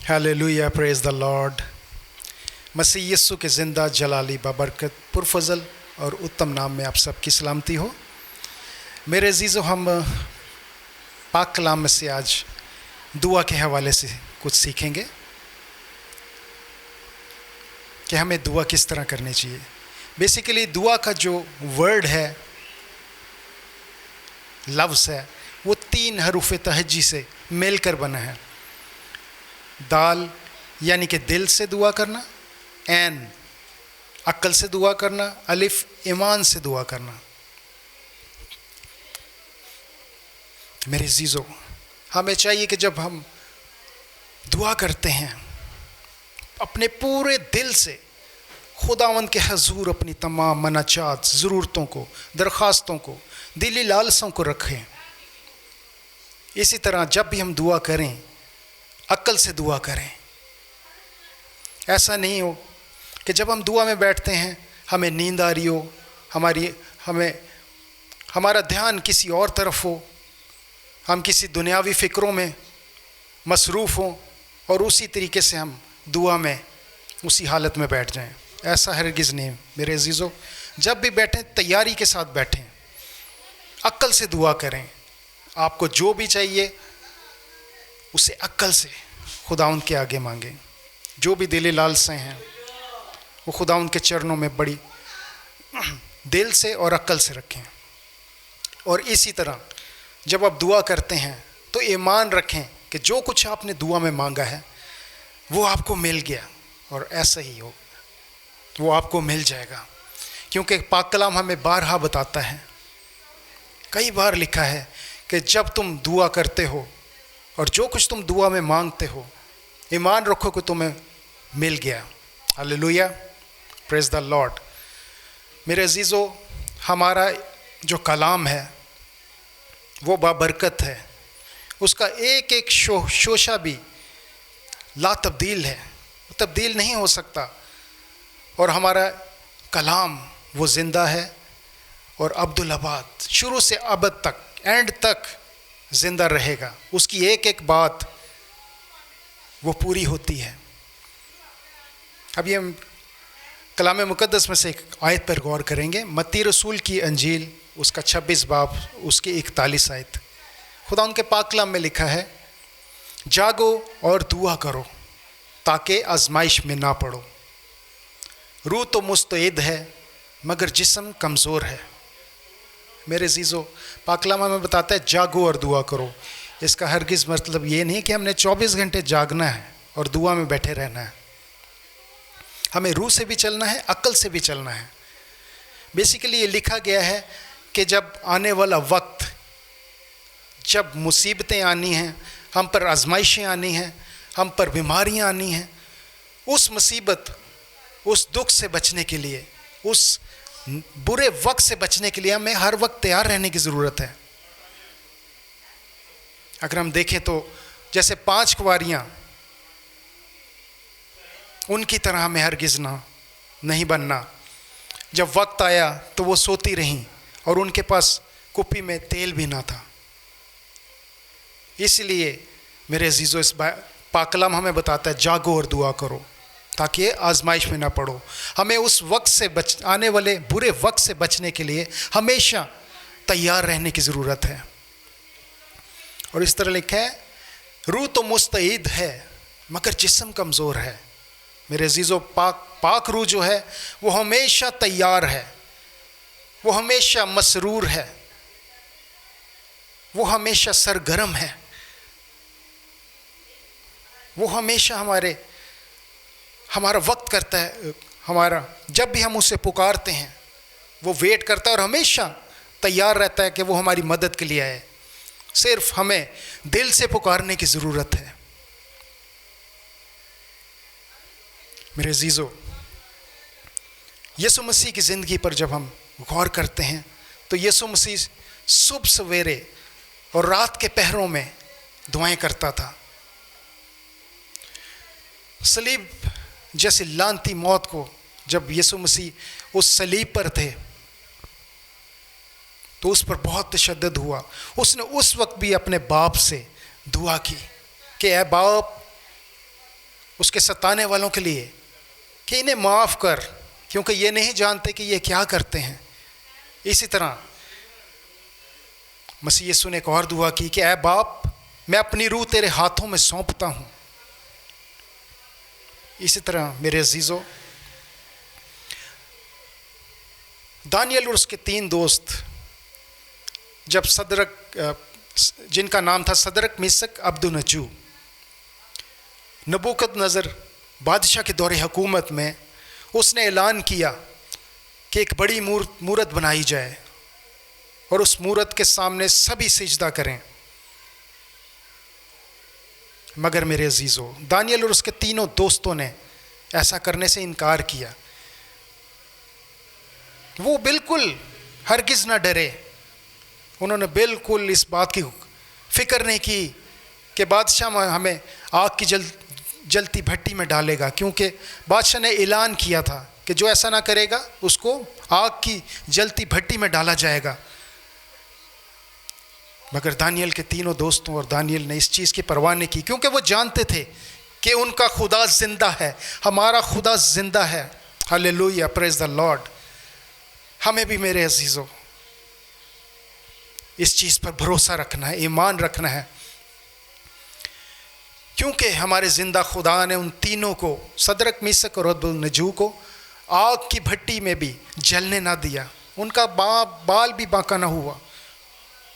Hallelujah, praise the Lord. मसीह यीशु के ज़िंदा जलाली बाबरकत पुरफजल और उत्तम नाम में आप सबकी सलामती हो। मेरे अजीज़ों, हम पाक कलाम में से आज दुआ के हवाले से कुछ सीखेंगे कि हमें दुआ किस तरह करनी चाहिए। बेसिकली दुआ का जो वर्ड है, लफ्ज़ है, वो 3 हरूफ तहज्जी से मिलकर बना है। दाल यानी कि दिल से दुआ करना, ऐन अक्ल से दुआ करना, अलिफ ईमान से दुआ करना। मेरे अजीज़ों, हमें चाहिए कि जब हम दुआ करते हैं अपने पूरे दिल से खुदावंद के हजूर अपनी तमाम मनाचात, ज़रूरतों को, दरख्वास्तों को, दिली लालसों को रखें। इसी तरह जब भी हम दुआ करें अक्ल से दुआ करें। ऐसा नहीं हो कि जब हम दुआ में बैठते हैं हमें नींद आ रही हो, हमारा ध्यान किसी और तरफ हो, हम किसी दुनियावी फ़िक्रों में मसरूफ़ हों और उसी तरीके से हम दुआ में उसी हालत में बैठ जाएं। ऐसा हरगिज़ नहीं मेरे अजीज़ों। जब भी बैठें तैयारी के साथ बैठें, अक्ल से दुआ करें। आपको जो भी चाहिए उसे अक्ल से खुदावंद के आगे मांगें। जो भी दिली लालसाएं हैं वो खुदावंद के चरणों में बड़ी दिल से और अक्ल से रखें। और इसी तरह जब आप दुआ करते हैं तो ईमान रखें कि जो कुछ आपने दुआ में मांगा है वो आपको मिल गया, और ऐसा ही हो, वो आपको मिल जाएगा। क्योंकि पाक कलाम हमें बारहा बताता है, कई बार लिखा है कि जब तुम दुआ करते हो और जो कुछ तुम दुआ में मांगते हो, ईमान रखो कि तुम्हें मिल गया। Hallelujah, praise the Lord. मेरे अजीज़ों, हमारा जो कलाम है वो बाबरकत है। उसका एक एक शोशा भी ला तब्दील है, तब्दील नहीं हो सकता। और हमारा कलाम वो ज़िंदा है और अब्दुल अबाद, शुरू से अबद तक, एंड तक ज़िंदा रहेगा। उसकी एक एक बात वो पूरी होती है। अब ये हम कलाम मुक़द्दस में से एक आयत पर गौर करेंगे। मत्ती रसूल की अंजील, उसका 26 बाब, उसकी 41 आयत। खुदा उनके पाक कलाम में लिखा है, जागो और दुआ करो ताकि आजमाइश में ना पड़ो। रूह तो मुस्तैद है मगर जिस्म कमज़ोर है। मेरे अजीज़ों, पाक कलाम हमें बताता है जागो और दुआ करो। इसका हरगिज़ मतलब ये नहीं कि हमने 24 घंटे जागना है और दुआ में बैठे रहना है। हमें रूह से भी चलना है, अक्ल से भी चलना है। बेसिकली ये लिखा गया है कि जब आने वाला वक्त, जब मुसीबतें आनी हैं, हम पर आजमाइशें आनी हैं, हम पर बीमारियां आनी हैं, उस मुसीबत, उस दुख से बचने के लिए, उस बुरे वक्त से बचने के लिए हमें हर वक्त तैयार रहने की ज़रूरत है। अगर हम देखें तो जैसे 5 कुंवारियाँ, उनकी तरह हमें हरगिज़ नहीं बनना। जब वक्त आया तो वो सोती रहीं और उनके पास कुप्पी में तेल भी ना था। इसलिए मेरे अजीज़ों, इस पाक कलाम हमें बताता है जागो और दुआ करो ताकि आजमाइश में ना पड़ो। हमें उस वक्त से आने वाले बुरे वक्त से बचने के लिए हमेशा तैयार रहने की ज़रूरत है। और इस तरह लिखा है, रूह तो मुस्तैद है मगर जिस्म कमज़ोर है। मेरे अजीज़ों, पाक रूह जो है वो हमेशा तैयार है, वो हमेशा मसरूर है, वो हमेशा सरगर्म है, वो हमेशा हमारा वक्त करता है। हमारा जब भी हम उसे पुकारते हैं वो वेट करता है और हमेशा तैयार रहता है कि वो हमारी मदद के लिए आए। सिर्फ हमें दिल से पुकारने की ज़रूरत है। मेरे अजीज़ों, यीशु मसीह की ज़िंदगी पर जब हम गौर करते हैं तो यीशु मसीह सुबह सवेरे और रात के पहरों में दुआएं करता था। सलीब जैसी लानती मौत को जब यीशु मसीह उस सलीब पर थे तो उस पर बहुत तशद्दुद हुआ। उसने उस वक्त भी अपने बाप से दुआ की कि ऐ बाप, उसके सताने वालों के लिए कि इन्हें माफ़ कर, क्योंकि ये नहीं जानते कि ये क्या करते हैं। इसी तरह मसीह यीशु ने एक और दुआ की कि ऐ बाप, मैं अपनी रूह तेरे हाथों में सौंपता हूँ। इसी तरह मेरे अजीज़ों, दानियल और उसके 3 दोस्त जब जिनका नाम था सदरक, मिशक, अब्दुन्नेगो, नबूकदनेस्सर बादशाह के दौरे हुकूमत में उसने ऐलान किया कि एक बड़ी मूरत बनाई जाए और उस मूरत के सामने सभी सिजदा करें। मगर मेरे अजीज़ों, दानियल और उसके 3 दोस्तों ने ऐसा करने से इनकार किया। वो बिल्कुल हरगिज़ ना डरे। उन्होंने बिल्कुल इस बात की फिक्र नहीं की कि बादशाह हमें आग की जलती भट्टी में डालेगा, क्योंकि बादशाह ने ऐलान किया था कि जो ऐसा ना करेगा उसको आग की जलती भट्टी में डाला जाएगा। मगर दानियल के 3 दोस्तों और दानियल ने इस चीज़ की परवाह नहीं की, क्योंकि वो जानते थे कि उनका खुदा जिंदा है, हमारा खुदा जिंदा है। Hallelujah, praise the Lord. हमें भी मेरे अजीज़ों इस चीज़ पर भरोसा रखना है, ईमान रखना है, क्योंकि हमारे ज़िंदा खुदा ने उन तीनों को, सदरक, मिशक और अब्दुन्नेगो को आग की भट्टी में भी जलने ना दिया। उनका बाल भी बांका ना हुआ,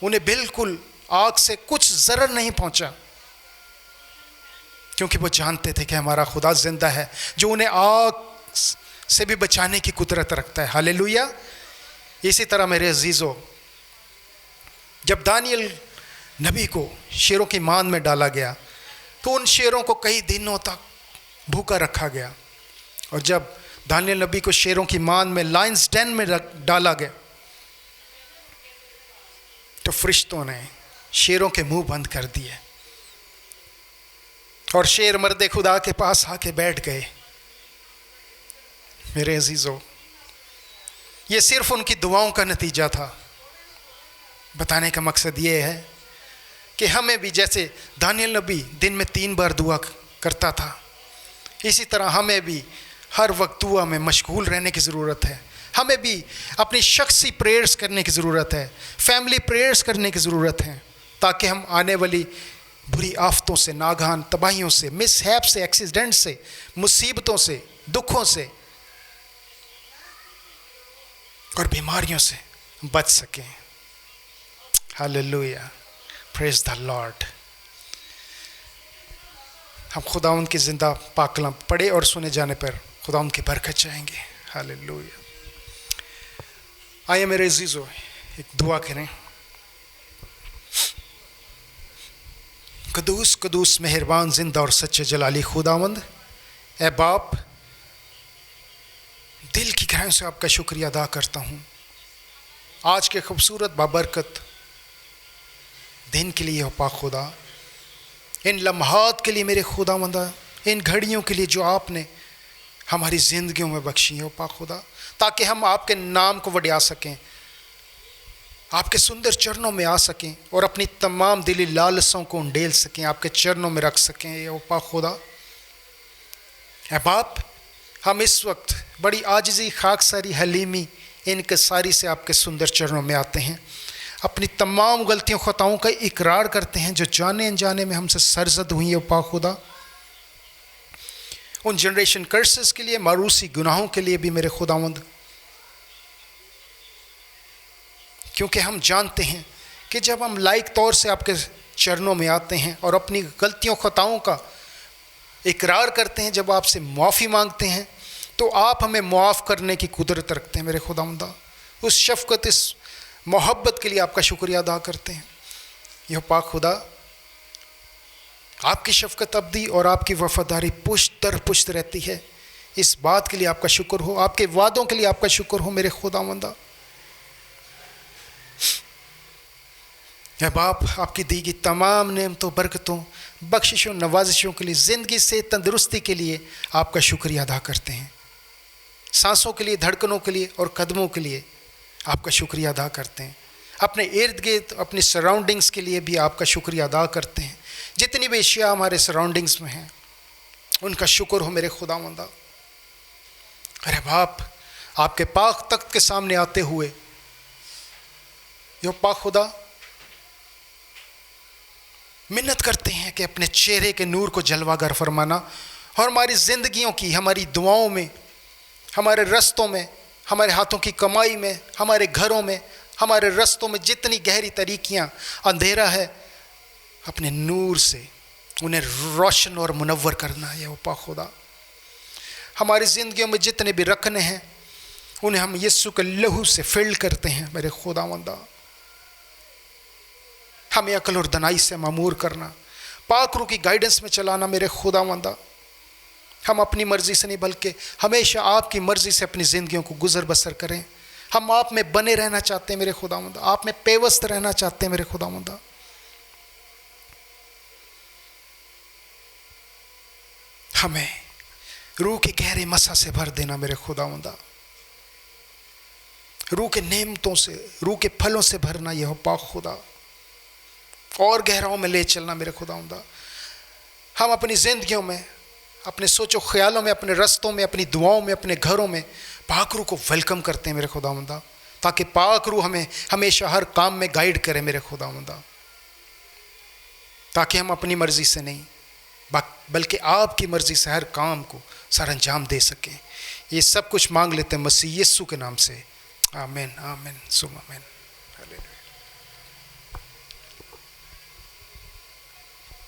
उन्हें बिल्कुल आग से कुछ ज़रर नहीं पहुंचा, क्योंकि वो जानते थे कि हमारा खुदा जिंदा है जो उन्हें आग से भी बचाने की कुदरत रखता है। हालेलुया। इसी तरह मेरे अजीज़ों, जब दानियल नबी को शेरों की मान में डाला गया तो उन शेरों को कई दिनों तक भूखा रखा गया, और जब दानियल नबी को शेरों की मान में, लायंस डेन में डाला गया, तो फरिश्तों ने शेरों के मुंह बंद कर दिए और शेर मर्दे खुदा के पास आके बैठ गए। मेरे अजीज़ों, ये सिर्फ उनकी दुआओं का नतीजा था। बताने का मकसद ये है कि हमें भी, जैसे दानियल नबी दिन में 3 बार दुआ करता था, इसी तरह हमें भी हर वक्त दुआ में मशगूल रहने की ज़रूरत है। हमें भी अपनी शख्सी प्रेयर्स करने की ज़रूरत है, फैमिली प्रेयर्स करने की ज़रूरत है, ताकि हम आने वाली बुरी आफतों से, नागहान तबाहियों से, मिसहैप से, एक्सीडेंट से, मुसीबतों से, दुखों से और बीमारियों से बच सकें। Hallelujah, praise the Lord. हम खुदावंद की जिंदा पाक कलाम पढ़े और सुने जाने पर खुदावंद की बरकत चाहेंगे। हालेलुया। आइए मेरे अजीज़ों, एक दुआ करें। कदूस कदूस मेहरबान जिंदा और सच्चे जलाली खुदावंद, ए बाप, दिल की गहराइयों से आपका शुक्रिया अदा करता हूँ आज के खूबसूरत बाबरकत दिन के लिए। पाक खुदा, इन लम्हात के लिए मेरे खुदावंदा, इन घड़ियों के लिए जो आपने हमारी ज़िंदगियों में बख्शी है पाक खुदा, ताकि हम आपके नाम को बढ़ा सकें, आपके सुंदर चरणों में आ सकें और अपनी तमाम दिली लालसाओं को उंडेल सकें, आपके चरणों में रख सकें। ओ पाक खुदा, ए बाप, हम इस वक्त बड़ी आजिज़ी, खाकसारी, हलीमी, इनकसारी से आपके सुंदर चरणों में आते हैं। अपनी तमाम गलतियों खताओं का इकरार करते हैं जो जाने अनजाने में हमसे सरजद हुई है पाक खुदा। उन जनरेशन कर्सेस के लिए, मारूसी गुनाहों के लिए भी मेरे खुदावंद, क्योंकि हम जानते हैं कि जब हम लायक तौर से आपके चरणों में आते हैं और अपनी गलतियों खताओं का इकरार करते हैं, जब आपसे माफ़ी मांगते हैं, तो आप हमें मुआफ़ करने की कुदरत रखते हैं मेरे खुदावंदा। उस शफ़क़त, इस मोहब्बत के लिए आपका शुक्रिया अदा करते हैं। यह पाक खुदा, आपकी शफ़क़त अब्दी और आपकी वफ़ादारी पुश्त दर पुश्त रहती है। इस बात के लिए आपका शुक्र हो, आपके वादों के लिए आपका शुक्र हो मेरे खुदावंदा। या बाप, आपकी दी गई तमाम नेमतों, बरकतों, बख्शिशों, नवाजिशों के लिए, ज़िंदगी से तंदुरुस्ती के लिए आपका शुक्रिया अदा करते हैं। सांसों के लिए, धड़कनों के लिए और कदमों के लिए आपका शुक्रिया अदा करते हैं। अपने इर्द गिर्द, अपनी सराउंडिंग्स के लिए भी आपका शुक्रिया अदा करते हैं। जितनी भी अशिया हमारे सराउंडिंग्स में हैं, उनका शुक्र हो मेरे खुदावंदा। अरे बाप, आपके पाक तख्त के सामने आते हुए यो पाक खुदा मिन्नत करते हैं कि अपने चेहरे के नूर को जलवागर फरमाना और हमारी ज़िंदगियों की, हमारी दुआओं में, हमारे रस्तों में, हमारे हाथों की कमाई में, हमारे घरों में, हमारे रस्तों में जितनी गहरी तरीकियाँ अंधेरा है, अपने नूर से उन्हें रोशन और मुनव्वर करना है वो पाक खुदा। हमारी ज़िंदगियों में जितने भी रखने हैं उन्हें हम यीशु के लहू से फिल करते हैं मेरे खुदावंदा। हमें अक्ल और दनाई से मामूर करना, पाक रूह की गाइडेंस में चलाना मेरे खुदावंदा। हम अपनी मर्ज़ी से नहीं बल्कि हमेशा आपकी मर्ज़ी से अपनी ज़िंदगियों को गुजर बसर करें। हम आप में बने रहना चाहते हैं मेरे खुदावंदा, आप में पेवस्त रहना चाहते हैं मेरे खुदावंदा। हमें रूह के गहरे मसा से भर देना मेरे खुदावंदा, रूह के नेमतों से, रूह के फलों से भरना यह पाक खुदा, और गहराओं में ले चलना मेरे खुदावंदा। हम अपनी ज़िंदगियों में, अपने सोचो ख्यालों में, अपने रस्तों में, अपनी दुआओं में, अपने घरों में पाक रूह को वेलकम करते हैं मेरे खुदावंदा, ताकि पाक रूह हमें हमेशा हर काम में गाइड करे मेरे खुदावंदा, ताकि हम अपनी मर्ज़ी से नहीं बल्कि आपकी मर्ज़ी से हर काम को सर अंजाम दे सकें। ये सब कुछ मांग लेते हैं मसीह यीशु के नाम से, आमीन आमीन सुम आमीन। हालेलुया।